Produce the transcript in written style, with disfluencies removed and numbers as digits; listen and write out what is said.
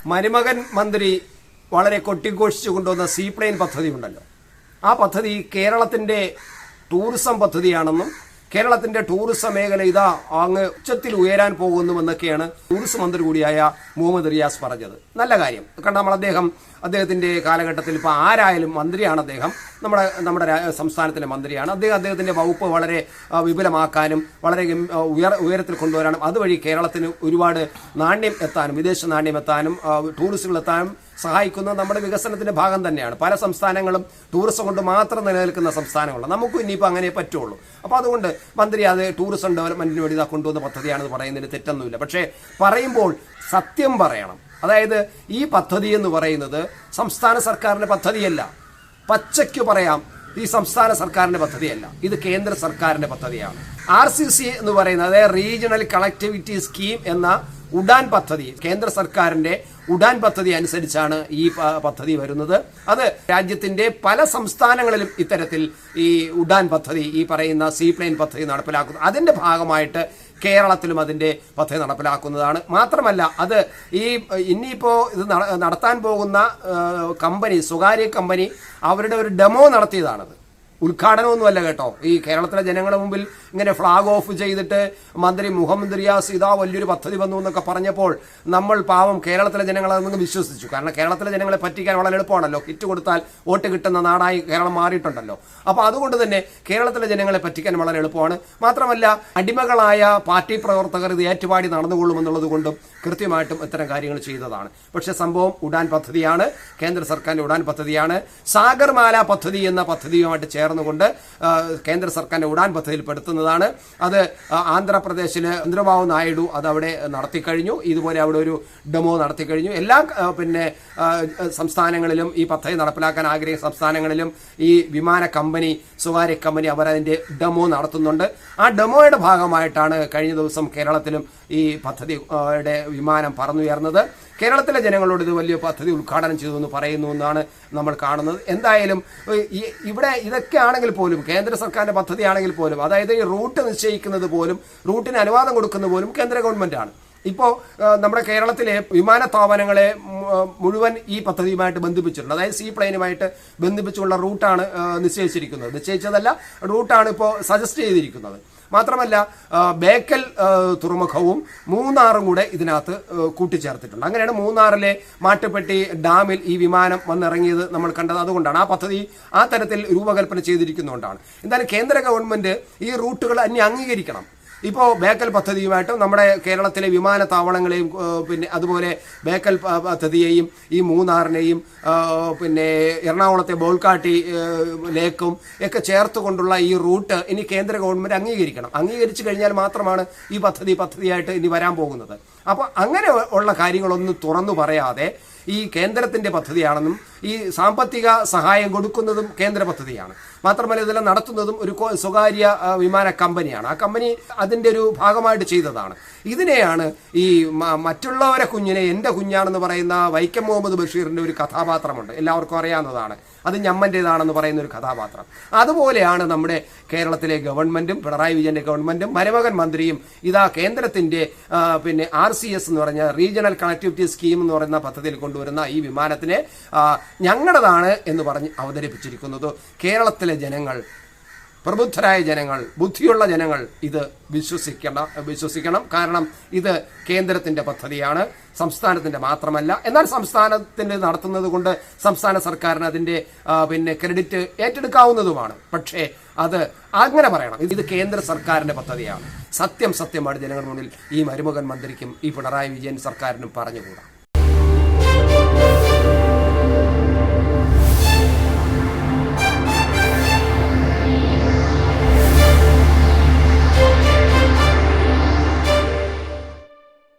മരുമകൻ മന്ത്രി വളരെ കൊട്ടിഘോഷിച്ചു കൊണ്ടുവന്ന സീപ്ലെയിൻ പദ്ധതി ഉണ്ടല്ലോ. ആ പദ്ധതി കേരളത്തിന്റെ ടൂറിസം പദ്ധതിയാണെന്നും കേരളത്തിന്റെ ടൂറിസം മേഖല ഇതാ അങ്ങ് ഉച്ചത്തിൽ ഉയരാൻ പോകുന്നുവെന്നൊക്കെയാണ് ടൂറിസം മന്ത്രി കൂടിയായ മുഹമ്മദ് റിയാസ് പറഞ്ഞത്. നല്ല കാര്യം. കാരണം അദ്ദേഹത്തിന്റെ കാലഘട്ടത്തിൽ ഇപ്പോൾ ആരായാലും മന്ത്രിയാണ് അദ്ദേഹം, നമ്മുടെ സംസ്ഥാനത്തിന്റെ മന്ത്രിയാണ്. അദ്ദേഹത്തിന്റെ വകുപ്പ് വളരെ വിപുലമാക്കാനും വളരെ ഉയരത്തിൽ കൊണ്ടുവരാനും അതുവഴി കേരളത്തിന് ഒരുപാട് നാണ്യം എത്താനും വിദേശ നാണ്യം എത്താനും ടൂറിസ്റ്റുകൾ എത്താനും സഹായിക്കുന്ന നമ്മുടെ വികസനത്തിന്റെ ഭാഗം തന്നെയാണ്. പല സംസ്ഥാനങ്ങളും ടൂറിസം കൊണ്ട് മാത്രം നിലനിൽക്കുന്ന സംസ്ഥാനങ്ങളുണ്ട്. നമുക്കും ഇനിയിപ്പോൾ അങ്ങനെ പറ്റുള്ളൂ. അപ്പോൾ അതുകൊണ്ട് മന്ത്രി അത് ടൂറിസം ഡെവലപ്മെന്റിന് വേണ്ടി കൊണ്ടുവന്ന പദ്ധതിയാണെന്ന് പറയുന്നതിന് തെറ്റൊന്നുമില്ല. പക്ഷേ പറയുമ്പോൾ സത്യം പറയണം. അതായത് ഈ പദ്ധതി എന്ന് പറയുന്നത് സംസ്ഥാന സർക്കാരിന്റെ പദ്ധതിയല്ല. പച്ചയ്ക്ക് പറയാം, ഈ സംസ്ഥാന സർക്കാരിന്റെ പദ്ധതിയല്ല, ഇത് കേന്ദ്ര സർക്കാരിന്റെ പദ്ധതിയാണ്. RCC എന്ന് പറയുന്നത് അതായത് റീജിയണൽ കണക്ടിവിറ്റി സ്കീം എന്ന ഉഡാൻ പദ്ധതി, കേന്ദ്ര സർക്കാരിന്റെ ഉഡാൻ പദ്ധതി അനുസരിച്ചാണ് ഈ പദ്ധതി വരുന്നത്. അത് രാജ്യത്തിന്റെ പല സംസ്ഥാനങ്ങളിലും ഇത്തരത്തിൽ ഈ ഉഡാൻ പദ്ധതി, ഈ പറയുന്ന സീപ്ലെയിൻ പദ്ധതി നടപ്പിലാക്കുന്നു. അതിന്റെ ഭാഗമായിട്ട് കേരളത്തിലും അതിന്റെ പദ്ധതി നടപ്പിലാക്കുന്നതാണ്. മാത്രമല്ല അത് ഇനിയിപ്പോ ഇത് നടത്താൻ പോകുന്ന കമ്പനി, സ്വകാര്യ കമ്പനി, അവരുടെ ഒരു ഡെമോ നടത്തിയതാണത്. ഉദ്ഘാടനമൊന്നുമല്ല കേട്ടോ. ഈ കേരളത്തിലെ ജനങ്ങളുടെ മുമ്പിൽ ഇങ്ങനെ ഫ്ലാഗ് ഓഫ് ചെയ്തിട്ട് മന്ത്രി മുഹമ്മദ് റിയാസ് ഇതാ വലിയൊരു പദ്ധതി വന്നു എന്നൊക്കെ പറഞ്ഞപ്പോൾ നമ്മൾ പാവം കേരളത്തിലെ ജനങ്ങളെ നിന്ന് വിശ്വസിച്ചു. കാരണം കേരളത്തിലെ ജനങ്ങളെ പറ്റിക്കാൻ വളരെ എളുപ്പമാണല്ലോ. കിറ്റ് കൊടുത്താൽ വോട്ട് കിട്ടുന്ന നാടായി കേരളം മാറിയിട്ടുണ്ടല്ലോ. അപ്പോൾ അതുകൊണ്ട് തന്നെ കേരളത്തിലെ ജനങ്ങളെ പറ്റിക്കാൻ വളരെ എളുപ്പമാണ്. മാത്രമല്ല അടിമകളായ പാർട്ടി പ്രവർത്തകർ ഇത് ഏറ്റുപാടി നടന്നുകൊള്ളുമെന്നുള്ളത് കൊണ്ടും കൃത്യമായിട്ടും ഇത്തരം കാര്യങ്ങൾ ചെയ്തതാണ്. പക്ഷെ സംഭവം ഉഡാൻ പദ്ധതിയാണ്, കേന്ദ്ര സർക്കാരിന്റെ ഉഡാൻ പദ്ധതിയാണ്. സാഗർമാല പദ്ധതി എന്ന പദ്ധതിയുമായിട്ട് ചേർന്നുകൊണ്ട് കേന്ദ്ര സർക്കാരിന്റെ ഉഡാൻ പദ്ധതിയിൽ പെടുത്തുന്നതാണ്. അത് ആന്ധ്രാപ്രദേശില് ചന്ദ്രബാബു നായിഡു അത് അവിടെ നടത്തിക്കഴിഞ്ഞു. ഇതുപോലെ അവിടെ ഒരു ഡെമോ നടത്തിക്കഴിഞ്ഞു. എല്ലാ സംസ്ഥാനങ്ങളിലും ഈ പദ്ധതി നടപ്പിലാക്കാൻ ആഗ്രഹിക്കുന്ന സംസ്ഥാനങ്ങളിലും ഈ വിമാന കമ്പനി, സ്വകാര്യ കമ്പനി അവരതിന്റെ ഡെമോ നടത്തുന്നുണ്ട്. ആ ഡെമോയുടെ ഭാഗമായിട്ടാണ് കഴിഞ്ഞ ദിവസം കേരളത്തിലും ഈ പദ്ധതിയുടെ വിമാനം പറന്നുയർന്നത്. കേരളത്തിലെ ജനങ്ങളോട് ഇത് വലിയ പദ്ധതി ഉദ്ഘാടനം ചെയ്തു എന്ന് പറയുന്നു എന്നാണ് നമ്മൾ കാണുന്നത്. എന്തായാലും ഇവിടെ ഇതൊക്കെ ആണെങ്കിൽ പോലും, കേന്ദ്ര സർക്കാരിന്റെ പദ്ധതി ആണെങ്കിൽ പോലും, അതായത് ഈ റൂട്ട് നിശ്ചയിക്കുന്നത് പോലും, റൂട്ടിന് അനുവാദം കൊടുക്കുന്നത് പോലും കേന്ദ്ര ഗവൺമെന്റാണ്. ഇപ്പോൾ നമ്മുടെ കേരളത്തിലെ വിമാനത്താവളങ്ങളെ മുഴുവൻ ഈ പദ്ധതിയുമായിട്ട് ബന്ധിപ്പിച്ചിട്ടുണ്ട്. അതായത് സീപ്ലെയിനുമായിട്ട് ബന്ധിപ്പിച്ചുള്ള റൂട്ടാണ് നിശ്ചയിച്ചതല്ല, റൂട്ടാണ് ഇപ്പോൾ സജസ്റ്റ് ചെയ്തിരിക്കുന്നത്. മാത്രമല്ല ബേക്കൽ തുറമുഖവും മൂന്നാറും കൂടെ ഇതിനകത്ത് കൂട്ടിച്ചേർത്തിട്ടുണ്ട്. അങ്ങനെയാണ് മൂന്നാറിലെ മാട്ടുപ്പെട്ടി ഡാമിൽ ഈ വിമാനം വന്നിറങ്ങിയത് നമ്മൾ കണ്ടത്. അതുകൊണ്ടാണ് ആ പദ്ധതി ആ തരത്തിൽ രൂപകൽപ്പന ചെയ്തിരിക്കുന്നതുകൊണ്ടാണ്. എന്തായാലും കേന്ദ്ര ഗവൺമെന്റ് ഈ റൂട്ടുകൾ അംഗീകരിക്കണം. ഇപ്പോൾ ബേക്കൽ പദ്ധതിയുമായിട്ടും നമ്മുടെ കേരളത്തിലെ വിമാനത്താവളങ്ങളെയും പിന്നെ അതുപോലെ ബേക്കൽ പദ്ധതിയെയും ഈ മൂന്നാറിനെയും പിന്നെ എറണാകുളത്തെ ബോൾക്കാട്ടി ലേക്കും ഒക്കെ ചേർത്തുകൊണ്ടുള്ള ഈ റൂട്ട് ഇനി കേന്ദ്ര ഗവൺമെന്റ് അംഗീകരിക്കണം. അംഗീകരിച്ചു കഴിഞ്ഞാൽ മാത്രമാണ് ഈ പദ്ധതിയായിട്ട് ഇനി വരാൻ പോകുന്നത്. അപ്പോൾ അങ്ങനെ ഉള്ള കാര്യങ്ങളൊന്നും തുറന്നു പറയാതെ ഈ കേന്ദ്രത്തിന്റെ പദ്ധതിയാണെന്നും ഈ സാമ്പത്തിക സഹായം കൊടുക്കുന്നതും കേന്ദ്ര പദ്ധതിയാണ്, മാത്രമല്ല ഇതെല്ലാം നടത്തുന്നതും ഒരു സ്വകാര്യ വിമാന കമ്പനിയാണ്. ആ കമ്പനി അതിന്റെ ഒരു ഭാഗമായിട്ട് ചെയ്തതാണ്. ഇതിനെയാണ് ഈ മറ്റുള്ളവരെ കുഞ്ഞിനെ എന്റെ കുഞ്ഞാണെന്ന് പറയുന്ന വൈക്കം മുഹമ്മദ് ബഷീറിന്റെ ഒരു കഥാപാത്രമുണ്ട്, എല്ലാവർക്കും അറിയാവുന്നതാണ്. അത് ഞമ്മന്റേതാണെന്ന് പറയുന്ന ഒരു കഥാപാത്രം. അതുപോലെയാണ് നമ്മുടെ കേരളത്തിലെ ഗവൺമെന്റും പിണറായി വിജയന്റെ ഗവൺമെന്റും മരുമകൻ മന്ത്രിയും ഇതാ കേന്ദ്രത്തിന്റെ പിന്നെ RCS എന്ന് പറഞ്ഞ റീജിയണൽ കണക്ടിവിറ്റി സ്കീം എന്ന് പറയുന്ന പദ്ധതിയിൽ കൊണ്ടുവരുന്ന ഈ വിമാനത്തിനെ ഞങ്ങളുടേതാണ് എന്ന് പറഞ്ഞ് അവതരിപ്പിച്ചിരിക്കുന്നത്. കേരളത്തിലെ ജനങ്ങൾ, പ്രബുദ്ധരായ ജനങ്ങൾ, ബുദ്ധിയുള്ള ജനങ്ങൾ ഇത് വിശ്വസിക്കണം. കാരണം ഇത് കേന്ദ്രത്തിന്റെ പദ്ധതിയാണ്, സംസ്ഥാനത്തിന്റെ മാത്രമല്ല. എന്നാൽ സംസ്ഥാനത്തിന്റെ നടത്തുന്നത് കൊണ്ട് സംസ്ഥാന സർക്കാരിന് അതിന്റെ പിന്നെ ക്രെഡിറ്റ് ഏറ്റെടുക്കാവുന്നതുമാണ്. പക്ഷേ അത് അങ്ങനെ പറയണം, ഇത് കേന്ദ്ര സർക്കാരിന്റെ പദ്ധതിയാണ്. സത്യമായിട്ട് ജനങ്ങളുടെ മുന്നിൽ ഈ മരുമകൻ മന്ത്രിക്കും ഈ പിണറായി വിജയൻ സർക്കാരിനും പറഞ്ഞുകൂടാ.